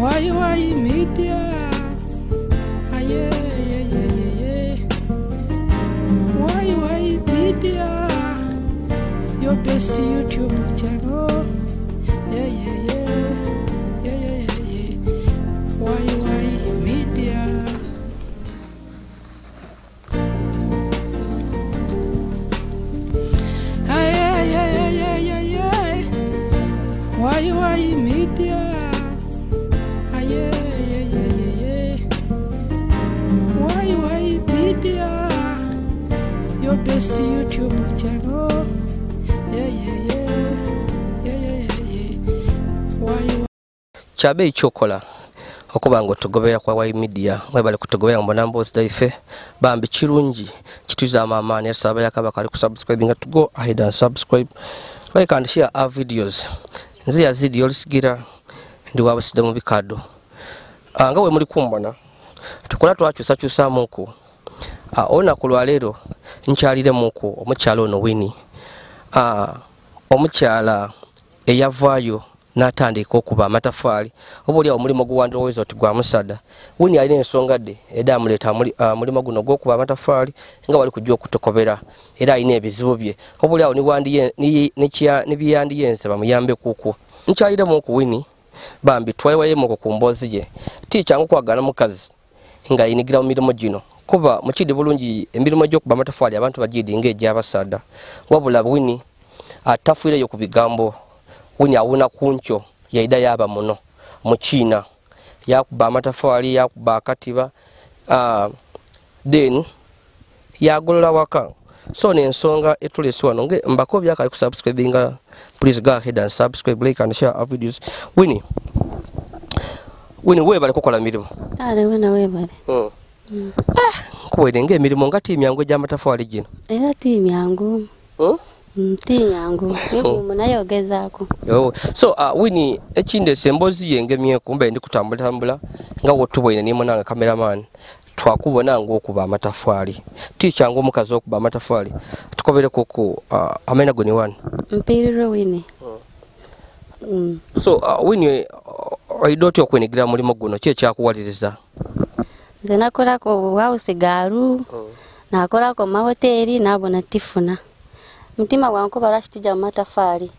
Why media? Yeah. Why media? Your best YouTube channel. Yeah. Why media? Yeah. Why media? Yeah. Why media? Your best YouTube channel. Yeah. Why? Chabe chokola. Okuba ngo tugobera kwa why media mwebale kutugobera ngo nambozi daife bambi kirungi kituza amamani yasaba yakaba kali kusubscribing to go ahead and subscribe, like and share our videos. Nzi Yazid Yolisigira ndi wabasida mu bikado nga we muri kumbona tukola twakyusa muku ona kulwalero nkyalire muku omukyalo ono Wini omukyala eyavaayo natandika okuba amatafali obuli omulimo guwandowezo oti gwa musada Wini alina ensonga de eda amuleta mulimo guno gokuba amatafali nga wali kujja okutokobera era alina ebizibu bye obuli awo nibyandiyenze bamuyambe kuku nkyalire muku Wini bambi twaliwaye muku kumbozi ye tichangu kwagana mukazi nga yinigira mu mirimo gino kuba mukidi bulungi emirimo gyo kuba amatafali abantu bagidi ngeje abasada wabula Wini atafuire yo kubigambo Wini awuna kuncho yaida yaba muno mu China yakuba amatafali yakuba katiba then yagolola waka so nensonga etuleswa nonge mbako byakali kusubscribinga. Please go ahead and subscribe, like and share our videos. Wini webale kukola mirimo webale kuwedenge mirimo nga timu yangu egy'amatafali gino era timu yangu timu yangu munayogezako so Wini ekinde sembozi yengemye kumbe ndi kutambula nga wotubwine ni munanga cameraman twakubona ngo okuba amatafali tichangu omukazi okuba amatafali tukobere koko amena goni one mpiriro Wini so Wini oidoti okwenigira mulimo guno kye kyakuwaliriza nze nakolako house garu nakolako mahoteli nabona tifuna mutima wangu barashitija matafali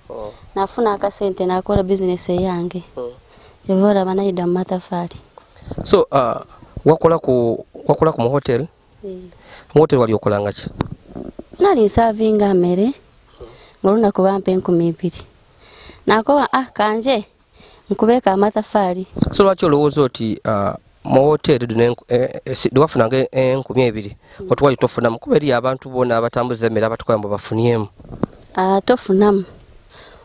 nafuna akasente nakola business yange yovora banaida matafali so wakola ku mu hotel hotel wali okolanga ki nali serving amere ngoluna kubampe 12 nakoba kanje nkubeka amatafali so lwaki olowooza oti mu hotel duwafunanga 12 otwali tofunamu kuba eri abantu bona abatambuza emmere abatukwamba bafuniyemu tofunamu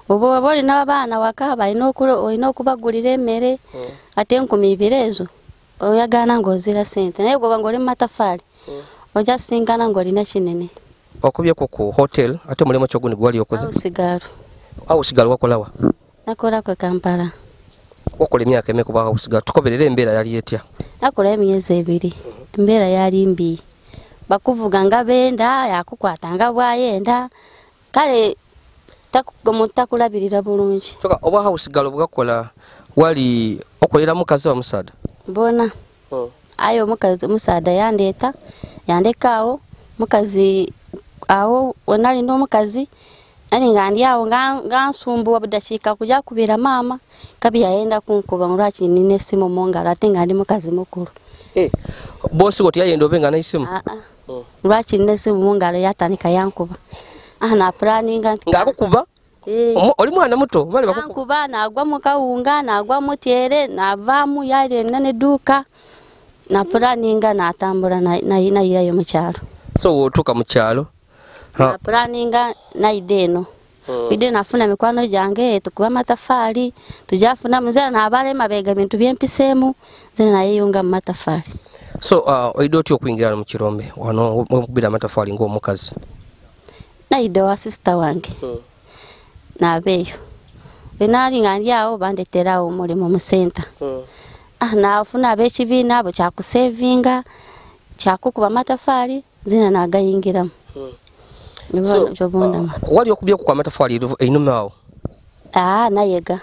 obo aboli n'abaana wakaba olina okubagulira emmere ate 12 ezo oyagana ngozira sente naye goba ngoli matafali oja singana ngolina kinene okubye ku hotel ate mulimo kyoguni gwali okoze usigalo wakolawa nakola ko Kampala wakola emyaka emeka kuba usigalo tukoberera embeera yali etya nakola emyezi 2 embeera yali mbi bakuvuga nga benda yakukwatanga bwayenda kale takulabirira bulungi toka oba usigalo bwakola wali okolera mukazi wa musada bona ayo mukazi musada yandekaawo mukazi awo onali no mukazi ani ngandi awo ngansumbu wabudashika kuja kubira mama kabi yaenda kunkuba nguraki nine simo monga ate ngandi mukazi mukuru bosi goti yayenda obenga na isimu nguraki nine simo monga yatanika yankuba na planning ngakukuba oli mwana muto bali bakukuba nagwa mukawunga nagwa mutyere navamu yale nane duka na planning natambula na yayo mukyalo so wotuka mukyalo na planning na ideno ide nafuna mikwano jange tukuba matafali tujafuna muzera na abale mabega bintu byempisemu zene na yeyunga matafali so oidoti okwingira mu kirombe wano okubira matafali ngo mukazi na ido wa sister wange na beyo benali ngandi awo bandetera omulimo mu center nafuna abekibina abo kyakusevinga kyakukuba matafali zina nagayingiramu wali okubye ku amatafali einuma awo nayega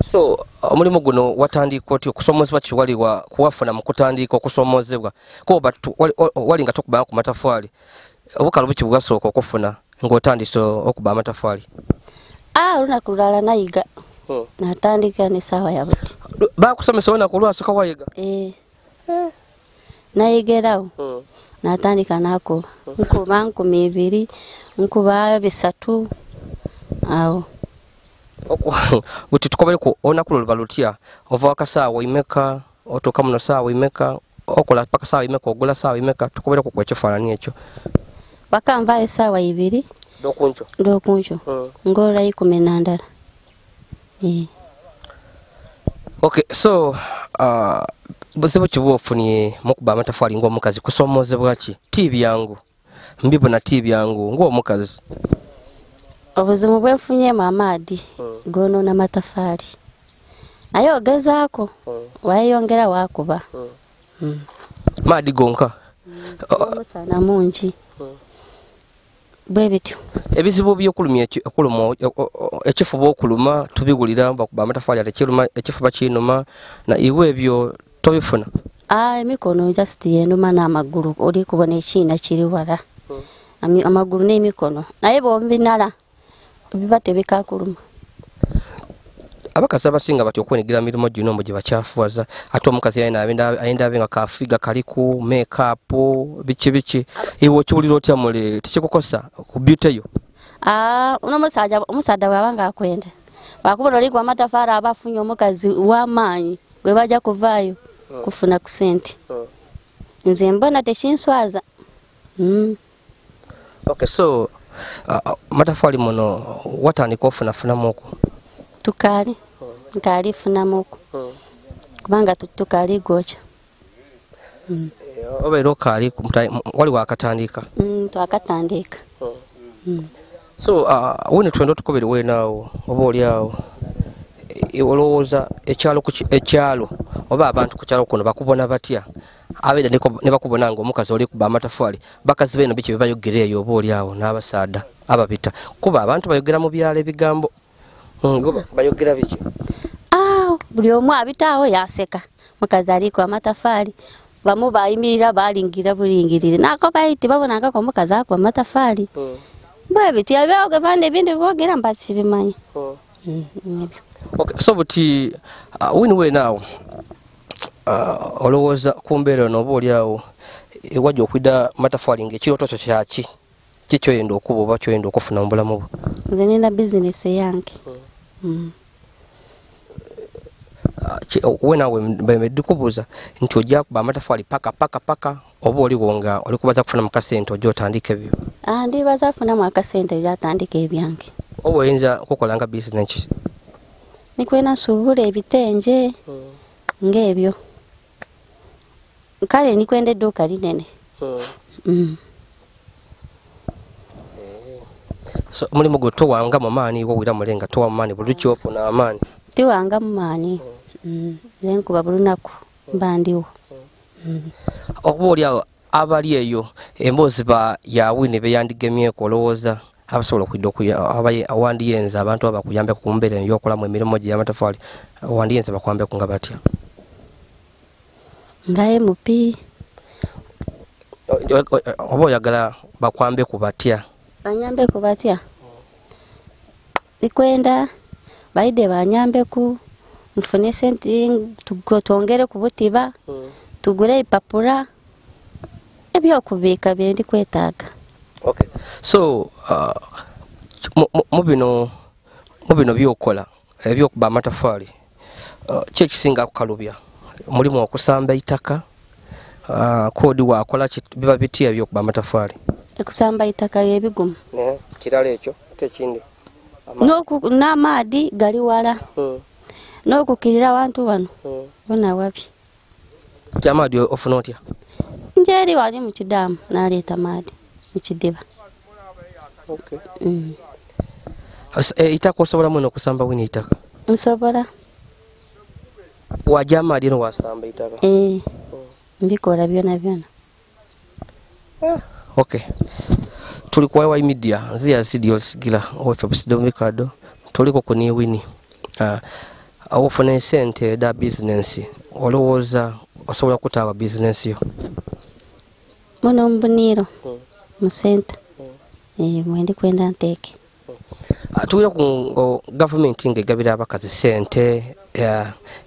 So omulimu guno watandika otyo okusomozebwa kiwaliwa kuwafuna mu kutandika okusomozebwa kuba wali nga tokuba ku matafaali obukalu buki bwasooka okufuna ng'otandise okuba amatafali? Olunaku lulala nayiga natandika ne saawa ya buti. Bakusomesa olunaku lwasooka wayiga? Nayigerawo natandika nakuba nkuba 2 nkuba 3 awo. Buti tukobere ko olunaku luba lutya ova wakasaawa imeka otuuka muno saawa imeka okola paka saawa imeka ogula saawa imeka tukobere ko kwekifaananyi ekyo? Bakanvayo saawa 2 ndokuncho ngora 12. Okay, so buzibu ki bwofunye mukuba amatafali ng'omukazi kusomozebwa ki? Tiibi yangu mbibona tiibi yangu ng'omukazi. Obuzibu bwefunyemu amaadi gonoona amatafali naye ogezaako wayeyongera wakuba maadi gonka omusana mungi bwe bityo. Ebizibu by'okulumya ekifuba okuluma tubigulira bakuba amatafali ate ekifuba kinuma na iwe ebyo tobifuna? Emikono just yenduma n'amagulu oli kubona ekiina kiri wala amagulu n'emikono naye bombinala biba tebikakuluma. Abakazi abasinga batyo okwenyigira mirimo gino mbu gye bakyafuwaza ate omukazi ayenda abe nga kafiga kaliku makeup biki iwe okiwulira otya mule tikikukosa ku beauty yo? Omusajja bw'aba nga akwenda bakubona oli gwa amatafali aba afunye omukazi w'amaanyi bwe bajja kuvaayo kufuna ku sente. Nze mbona tekinswaza. Okay, so matafali muno watandika ofunafunamu okwo? Tukaali nkaali funamu okwo kubanga tukaali gwokya. Obeera okaali wali wakatandika? Twakatandika. So wene twenda otukobere weenaawo oba oli awo olowooza ekyalo oba abantu ku kyalo kuno bakubona batya abeera ne bakubona ng'omukazi oli kuba amatafali bakazi beno biki bebayogera eyo oba oli awo n'abasaada ababita kuba abantu bayogera mu byalo ebigambo bayogera biki? Buli omu abitaawo yaseka mukazi aliko amatafali bamu bayimirira balingira bulingirire nako bayiti babonangako omukazi ako amatafali bwe biti abyoge bande ebindi bogera mbasi bimanyi. Okay, so buti wini weenaawo olowooza ku mbeera eno oba oli awo ewajja okwida matafali ng'ekirooto kyo kyaki kikyoyenda okuba oba kyoyenda okufuna mu bulamu bwo? Nze nina bizinesi yange. Weenaawe ndikubuuza nti ojja kuba amatafali paka oba oliwo nga oli kubaza kufuna mu kasente ojja otandika ebyo? Ndibaza kufunamu akasente gyatandika ebyange. Oba oyinza okukola nga bizinesi? Nikwena nsuubula ebitenje ng'ebyo kale nikwenda edduuka linene. So mulimu gwe towanga mu maani wowira mulenga towa mu maani buli kyofuna amaani? Tiwanga mu maani zenkuba buli lunaku mba ndiwo. Oba oli awo abali eyo emboozi yawini beyandigemyeko olowooza abasobola okwidda awandiyenza abantu abakuyambeku ku mbeera ey'okolamu emirimu gye y'amatafali awandiyenza bakwambeku nga batya? Nga MP. Oba oyagala bakwambeku batya? Banyambeku batya? Nikwenda baide banyambeku mfune sente twongere ku butiba tugure ipapula ebyokubiika bye ndikwetaaga. Okay, so mu bino byokola ebyokuba amatafali ki ekisinga kukalubya? Mulimu okusamba itaka koodi wakola biba bitya ebyokuba amatafali? Ekusamba itaka ebigumu kirala ekyo tekindi n'amaadi gali wala n'okukirira abantu bano bona wabi. Kati amaadi ofuna otya? Njeri wali mu kidaamu n'aleeta amaadi mu kidiba. Okay. Itaka osobola muno okusamba wino itaka? Nsobola. Wajja amaadi no wasamba itaka? Mbikola byona byona. Okay. Tuli kwa wa media nzi Yazid Yolisigira ofe busido mikado tuliko kuni wini ofuna sente da business olowooza osobola kutaawa business yo muno mbuniro mu center mwendi kwenda nteeke tuwira ku government ng'egabira abakazi sente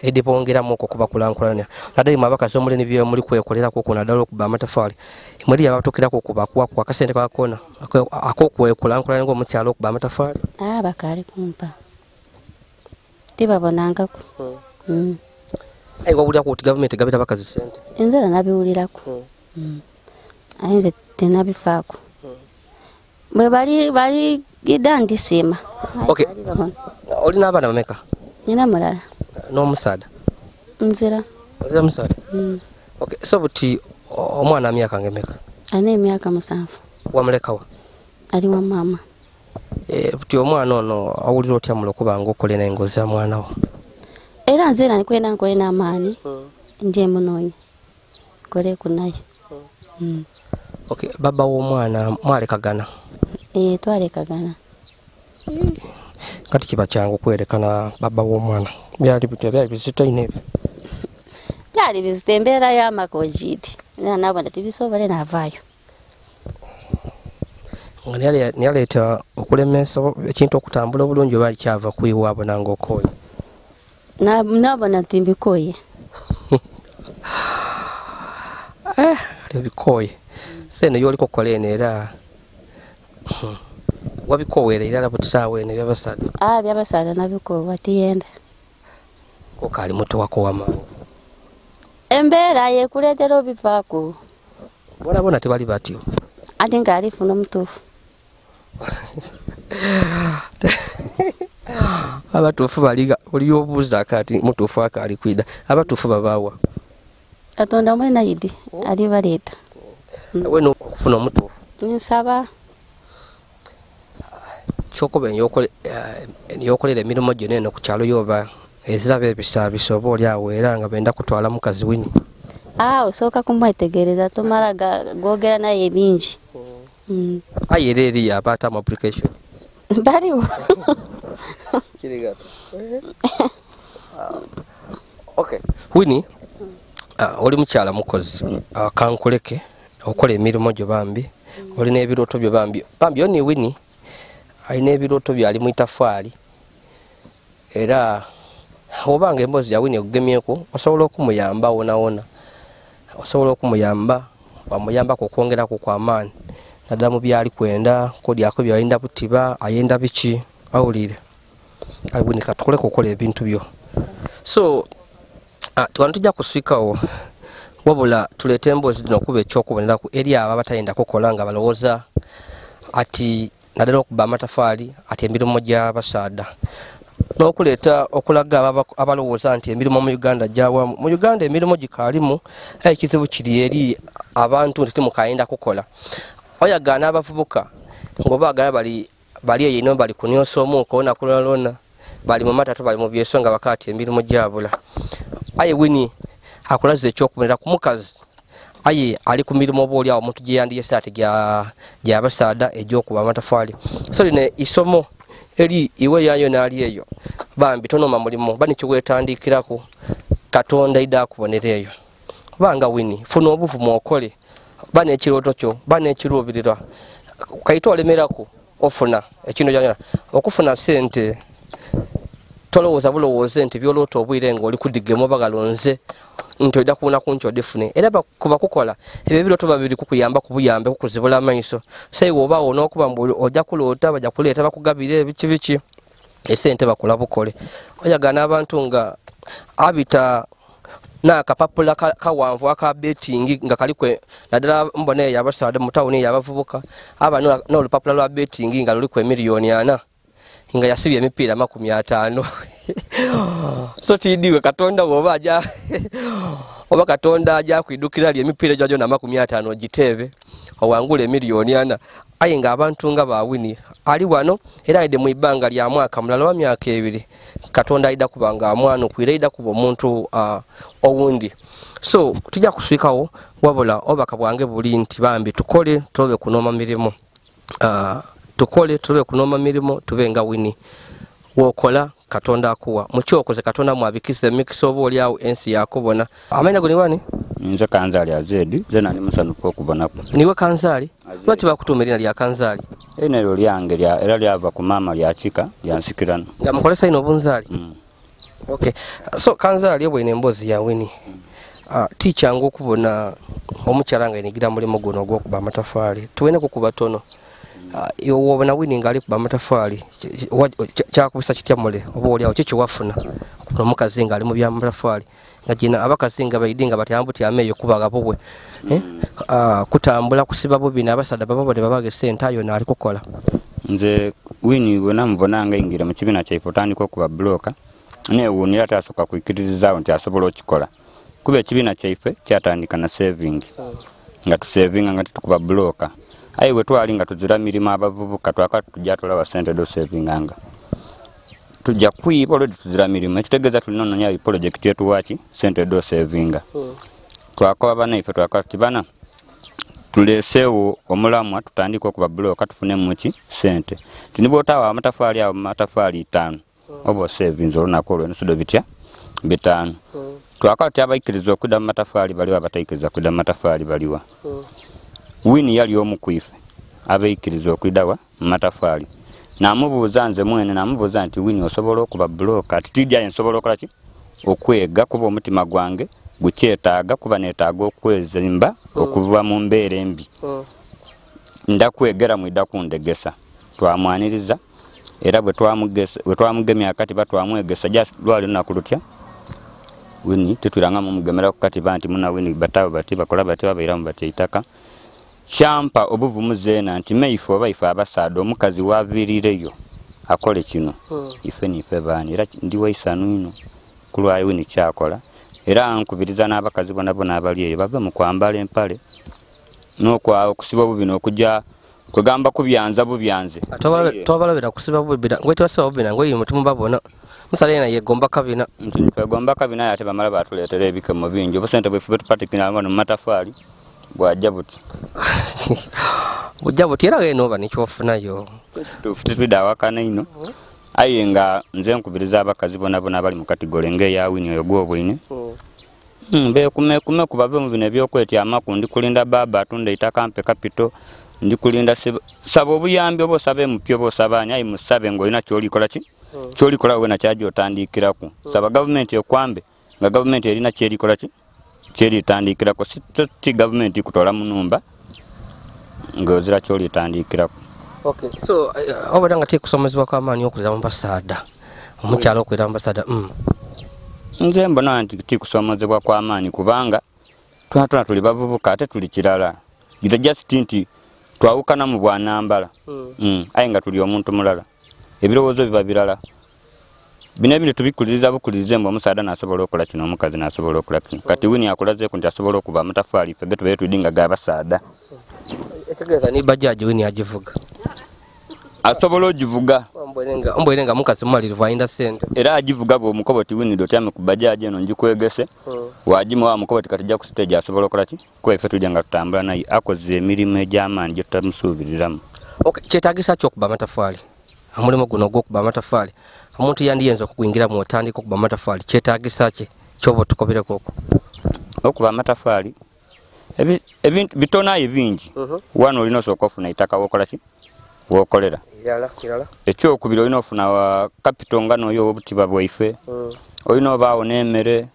edibongeramu okubakulankulanya naddala mu abakazi omuleni bye muli kwekolerako ku naddala okuba amatafaali mweri yabatukirako okubakuwaku akasente kakona ak'okwekulankulanya ng'omukyalo okuba amatafaali bakaali kumpa tibabonangako wawulirako kuti gavumenti egabira abakazi sente enzera nabiwulirako aye nze tenabifaako bwe bali gida ndisima olina abaana bameka nina mulala n'omusaada nzira musaada so buti omwana myaka ngemeka alina emyaka 7 wamulekawa ali wa maama buti omwana ono awulira otya mulo okuba ng'okole n'engozi ya mwana wo era nze era nikwenda nkole n'amaani ndi emunoonya koleku naye baba w'omwana mwalekagana twalekagana kati kiba kyangu kwerekana baba w'omwana byali bizito ine ebyo byali bizito embeera y'amaka ogidi era nabona tibisobole naavaayo nga niyaleeta okulemesa ekintu okutambula obulungi oba kyava kuyiwaabo nange okooye nabona nti mbikooye ebikooye sene yoliko kukola eno era wabikoowera era butisaawo eno ebyabasaada byabasaada nabikoowa tiyenda kokaali muto wako wamaanyi embeera yekuleetera obivaako bona tebali batyo ate ng'alifuna omutuufu abatuufu buli obuuza kati mutuufu akaali kwida abatuufu babaawa katonda mwena yidi ali baleeta we n'okufuna omutuufu nsaba kyokuba enyokolera emirimu gyonna eno ku kyalo yoba eziraba ebisaabisa oba oli awo era nga benda kutwala mukazi wini osooka kumwetegereza tomala googera naye bingi aye era eriyo abaata mu application baliwo wini oli mukyala mukozi kankuleke okola emirimu gyo bambi olina ebirooto byo bambi oni wini alina ebirooto byo ali mu itafaali era obanga emboozi ya wini egugemyeko osobola okumuyamba wonawona osobola okumuyamba wamuyambako okwongeraku kw'amaani naddala mu byali kwenda kodyako byayenda butiba ayenda biki awulire wini katukoleko okukola ebintu byo so tuwano tujja kuswikawo wabula tuleete emboozi dino okuba ekyokuboneraku eri abo abatayenda kukola nga balowooza ati naddala okuba amatafaali ati emirimu gy'abasaada n'okuleeta okulaga abalowooza nti emirimu mu Uganda gyawamu mu Uganda emirimu gikaalimu ekizibu kiri eri abantu nti timukayenda kukola oyagaana abavubuka ng'oba agala bali eyo ino bali kunyosa omuuka olunaku lwalona bali mu matatu bali mu byeso nga bakaati emirimu gyabula aye wini akulaza ekyokubonera ku mukazi aye ali ku mirimu oba oli awo omuntu gye yandiyese ati gy'abasaada egy'okuba amatafaali so lino isomo eri iwe yayo naali eyo bambi tonoma mulimu bani kiwetandikiraku katonda ida akubonera eyo banga wini funa obuvumu okole bana ekirooto kyo bana ekiruubirirwa kaita olemeraku ofuna ekino kyona okufuna sente tolowooza bulowooze nti byolooto obwire ng'oli kudigemu bagalonze nti ojja kubona ku nti odifune era kuba kukola ebyo ebirooto babiri kukuyamba kubuyambe kukuzibula amaiso saiwe obaawo n'okuba mbu ojja kuloota bajja kuleeta bakugabire biki esente bakola bukole oyagana abantu nga abita n'akapapula kawanvu aka betting nga kalikwe naddala mbona eyo abasaada mu tawuni eyo abavubuka aba n'olupapula lwa betting nga luliku emiliyoni 4 nga yasibye emipiira 50 so tidiwe katonda oba aja oba katonda aja kwidukira lye emipiira gyo na 50 gitebe owangule emiliyoni 4 aye nga abantu nga bawini ali wano era ide mu ibanga lya mwaka mulala wa myaka 2 katonda aida kubanga mwana okwira aida kuba omuntu owundi so tujja kuswikawo wabula obaka bwange buli nti bambi tukole tobe kunoma mirimo tukole tobe kunoma mirimo tube nga wini wokola katonda akuwa mukyokoze katonda mwabikise mix oba oli awo ensi yakubona amanya guni wani nze kanzaali Yazid zena ni musanufu okubonako niwe kanzaali lwaki bakutuuma erina lya kanzaali eryo lyange era lyava ku maama lyakika lyansikirano nga mukolesa ino obunzaali okay so kanzaali ebwene emboozi ya Wini tichangu okubona omukyala nga yinigira mulimu guno ogw'okuba amatafaali tuwene kukuba tono wobona Wini nga ali kuba amatafaali kyakubisa kitya mule oba oliawo kyekiwafuna okubona omukazi nga ali mu byamatafaali nga gina abakazi nga bayidinga batyambuti ameeyo kubaga bubwe kutambula kusiba bubi n'abasaadde bababone babage sente ayo naali kukola nze Wini wena mubona nga yingira mu kibiina kyaife otandika okuba buloka neewuunira taasooka kwikiririzaawo nti asobola okikola kuba ekibiina kyaife kyatandika na saving nga tusavinga nga tukuba buloka aye bwe twali nga tuzira mirimu abavubuka twaka tujja tolaba sente do savinganga tujja kuyiba olwedi tuzira mirimu ekitegeeza tulina ononya projekiti etuwaki sente do savinga twakoba banaife twaka tuti bana tuleeseewo omulamwa tutandika okuba buloka tufune muki sente tinibwotaawo amatafaali awo matafaali 5 oba osavinze olunaku olwo ensudo bitya 5 twaka tuti abaikiriza okudda mu matafaali baliwa abataikiriza kudda mu matafaali baliwa Wini yali omu kwife abaikiriza okuddawa mu matafaali namubuuza nze mwene namubuuza nti Wini osobola okuba buloka ati tijja nsobola okola ki okwega kuba omutima gwange gukyetaaga kuba neetaaga okwezimba okuva mu mbeera embi ndakwegera mwidda kundegesa twamwaniriza era bwe twamugemya akati batwamwegesa just lwali lunaku lutya Wini tetwiranga mumugemera ku kati banti muna Wini batabo bati bakola bati babeeramu bati eitaka kyampa obuvumu zeena nti meife oba ife abasaada omukazi waviirireyo akole kino ife nife baani era ndi waisanu ino kulwayo Wini kyakola era nkubiriza n'abakazi bonna abali eyo bave mu kwambala empale n'okwawo okusiba bubi n'okujja kwegamba kubyanza bubyanze tobalabira kusiba bubi ngwetibasiba bubi nange oyo mutima babona musala yena yegomba kabina nti twegomba kabina ate bamala batuleetera ebikemo bingi obusente bwefe betupatikira mu matafaali bwajja buti bujja buti era enoba nikyofunayo tutwidawakana ino aye nga nze nkubiriza abakazi bonna abali mu katigole ng'eya Wini oyo gw'obwine beekume kubave mu bino ebyokwetyamaku ndi kulinda baaba atunda eitaka mpe kapito ndi kulinda saba obuyambi oba osabe mupya oba osabaani aye musabe ng'olina kyolikola ki kyolikola wena kyaji otandikiraku saba gavumenti ekwambe nga gavumenti erina kyerikola ki kyeritandikirako ti gavumenti kutola mu numba ng'ozira kyolitandikirako okay so obadde nga tekusomezebwa kw'amaanyi okulira mu basaada omukyalo okulira mu basaada nze mbona nti tikusomezebwa kw'amaanyi kubanga twatula tuli bavubuka ate tuli kirala gita just nti twawukana mu bwanambala aye nga tuli omuntu mulala ebirowoozo biba birala bino ebintu tubikuliriza bukulirize mbu omusaada n'asobola okukola kino omukazi n'asobola okukola kino kati Wini akulazeeku nti asobola okuba amatafaali ffe ge tubeere twidinga g'abasaada etegeeza ni bajaji Wini agivuga asobola ogivuga ombwene nga mukazi mumalirivu ayinda sente era agivuga bw'omukoboti Wini dotyame ku bajaji eno ngikwegese wagimuwa omukoboti kati jja ku siteegi asobola okukola ki kuba ife tujja nga tutambula naye akoze emirimu egy'amaanyi gye tutamusuubiriramu kyetaagisa ki okuba amatafaali omulimu guno ogw'okuba amatafaali omuntu yandiyenza okugwingira mu otandika okuba amatafaali kyetaagisa ki kyoba otukobereko okwo okuba amatafaali ebintu bitonayo bingi wano olina osooka ofuna eitaka wokola ki wokolera ekyokubiri olina ofuna wa kapito nga n'oyo obutiba bwaife olina obaawo n'emmere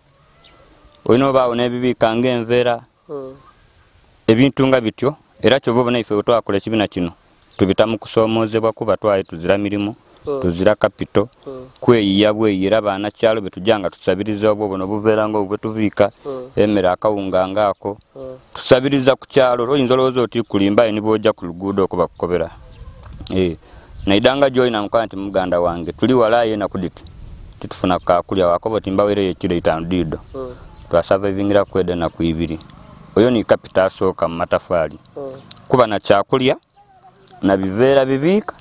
olina obaawo n'ebibiika ng'enveera ebintu nga bityo era kyova obona ife bwe twakola ekibiina kino tubita mu kusoomoozebwa kuba twaye tuzira mirimu tuzira kapito kweyiya bweyi era baanakyalo be tujja nga tusabiriza obwo buno bubeera nga obwe tubiika emmere akawunga ngaako tusabiriza ku kyalo oyinza olowooza oti kulimba ni bw'ojja ku luguudo okuba kukobera naidanga gy'olina mukola nti muganda wange tuli wala yena kuditi titufuna kakulya wakoba oti mbaweereyo ekiro 5 diido twasavayivingira ku ede naku 2 oyo ni kapito asooka mu matafaali kuba na kyakulya na biveera bibiika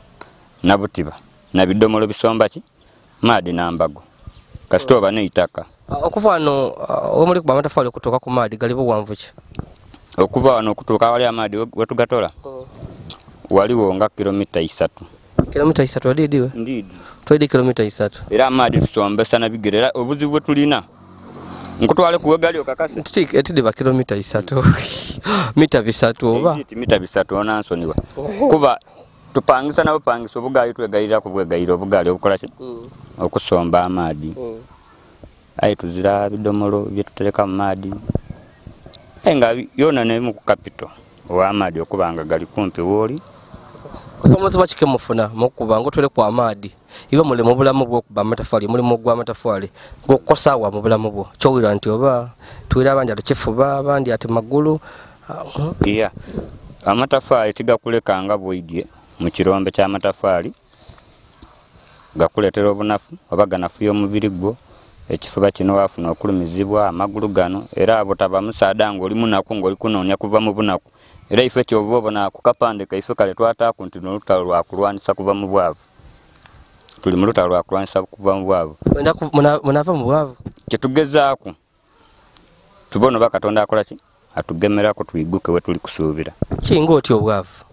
na butiba na bidomolo bisomba ki maadi n'ambago kasita oba n'eitaka okuva wano omuli kuba amatafaali okutuuka ku maadi gali buwanvu ki okuva wano okutuuka wali amaadi wetugatola waliwo nga kilomita 3 kilomita 3 adiidiwe ndiidi twede kilomita 3 era amaadi tusombesa na bigere era obuzibu tulina nkutwale kuwegali okakase etide ba kilomita 3 mita 3 oba mita 3 onansoniwa kuba tupangisa nabo pangisa obugali twegayira ku bwegayira obugali obukola ki okusomba amaadi ayi tuzira bidomolo byetutereka mu maadi enga yona ne mu capital wa amaadi okubanga gali kumpi woli osomoza bakike mufuna mukuba ngo tole kwa amaadi iwe mule mu bulamu bwo kuba amatafali muli mu gwa amatafali ngo kosawa mu bulamu bwo chowira nti oba tuira abandi atuchifuba abandi ati magulu iya amatafali tigakulekanga bwoidye mu kirombe kya amatafali gakuletera obunafu oba ganafu y'omubiri gwo ekifuba kino wafuna okulumizibwa amagulu gano era abo taba musaada ngoli munaku ngoli kunonya kuva mu bunaku era ife kyovo bona kukapande kaife kale twata ku ntino lutalo lwa kulwanisa kuva mu bwavu tuli mu lutalo lwa kulwanisa kuva mu bwavu munava mu bwavu kyetugezaako tubono bakatonda akola ki atugemerako tuyiguke we tuli kusuubira kingo oti obwavu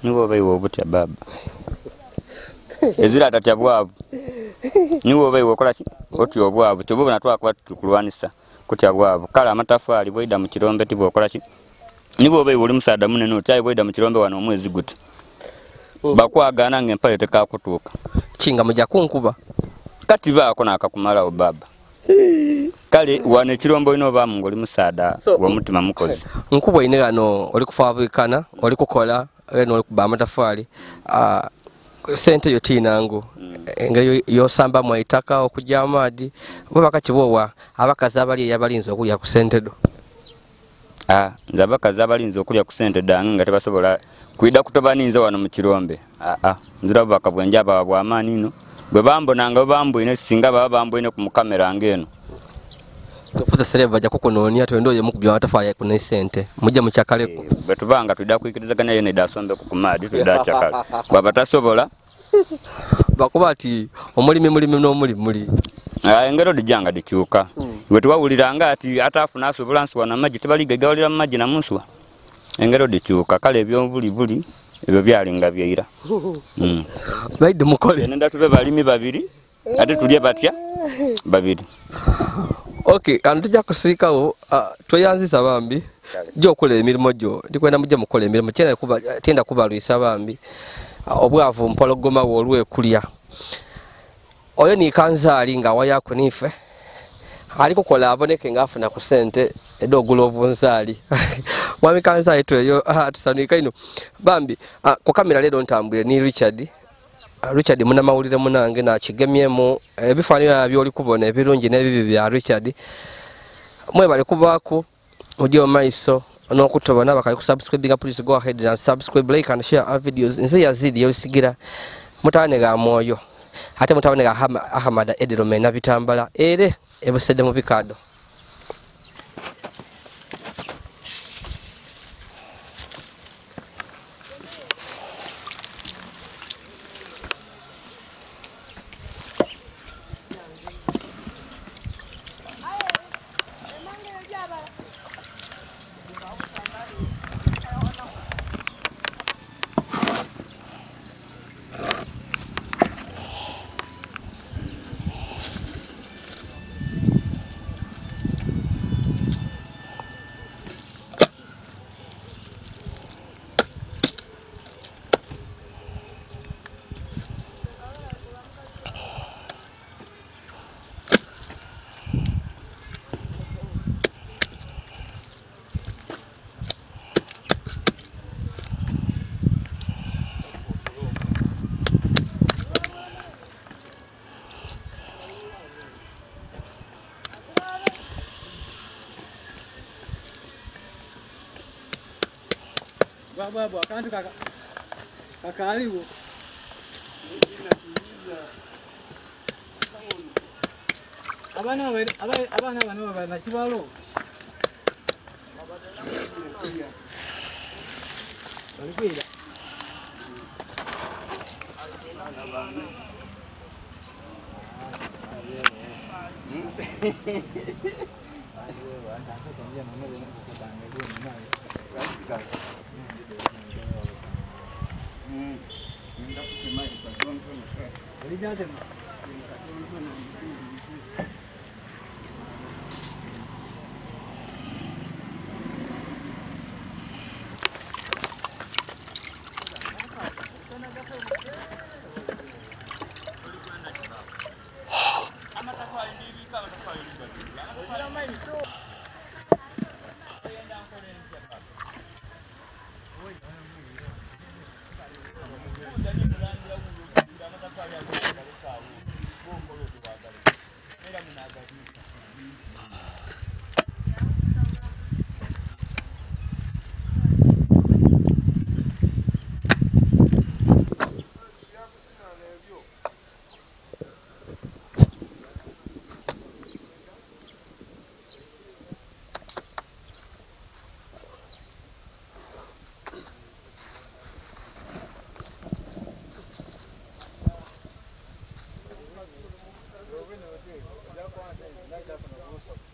niwo baiwo obutya baba ezira atatya bwavu niwo baiwo okola ki oti obwavu tubona twakuba tukulwanisa kutya bwavu kala amatafali bwida mu kirombe tibo okola ki nibo baiwo oli musaada munene otyayi bwida mu kirombe wano omwezi guti bakwagana ng'empale tekakutuuka kinga mujja kunkuba kati baako nakakumalawo baba kale wano ekirombe olina obaamu ng'oli musaada w'omutima mukozi nkuba ine gano oli kufaabikana oli kukola eno oli kuba amatafali sente yo tiinangu engeri yosamba mu itaka okujja amaadi bo bakakibowa abakazi abali eyabalinza okulya ku sente do nze abakazi abalinza okulya ku sente dange nga tebasobola kwida kutobaninza wano mu kirombe nzira bubaka bwenja baba bw'amaani ino bwe bambonanga bambwine singa baba bambwine ku mukamera ng'eno tufuza sereva bajja kukunoonya twendoye mukubya amatafali ku sente mujja mu kyakaleko bwe tubanga twida kuyikirizaganya yene dasombe ku maadi twida kyakale baba tasobola bakuba ati omulimi n'omuli engero dijanga dikyuka bwe tuwawuliranga ati atafuna asobola nsuwa n'amaggi tebaligagawulira mu maggi namuswa engero dikyuka kale ebyobuli ebyo byalinga byeira baide mukole nenda tube balimi babiri ate tulye batya babiri okay tujja kusiikawo tweyanziza bambi gyokola emirimu gyo ndikwenda mujja mukola emirimu tenda kubalwisa bambi obwavu mpologoma wolwekulya oyo nikanzaali nga wayako nife ali kukola aboneke ngafuna ku sente edogula obunzaali mwami kanzaali tweyo tusanuika ino bambi ku kamera lero ntambule ni Richard munamawulire munange nakigemyemu ebifaananyi byoli kubona ebirungi n'ebibi bya Richard mwebale kubaako mujje mumaiso n'okutobona bakali kusubscribinga please go ahead and subscribe like and share our videos nze Yazid Yolisigira mutawane ga mwoyo ate mutawane ga Ahmad Edirome na bitambala ere ebusede mu bikado Baba akantu kakaliwo abana bano bana kibalo balikwira That's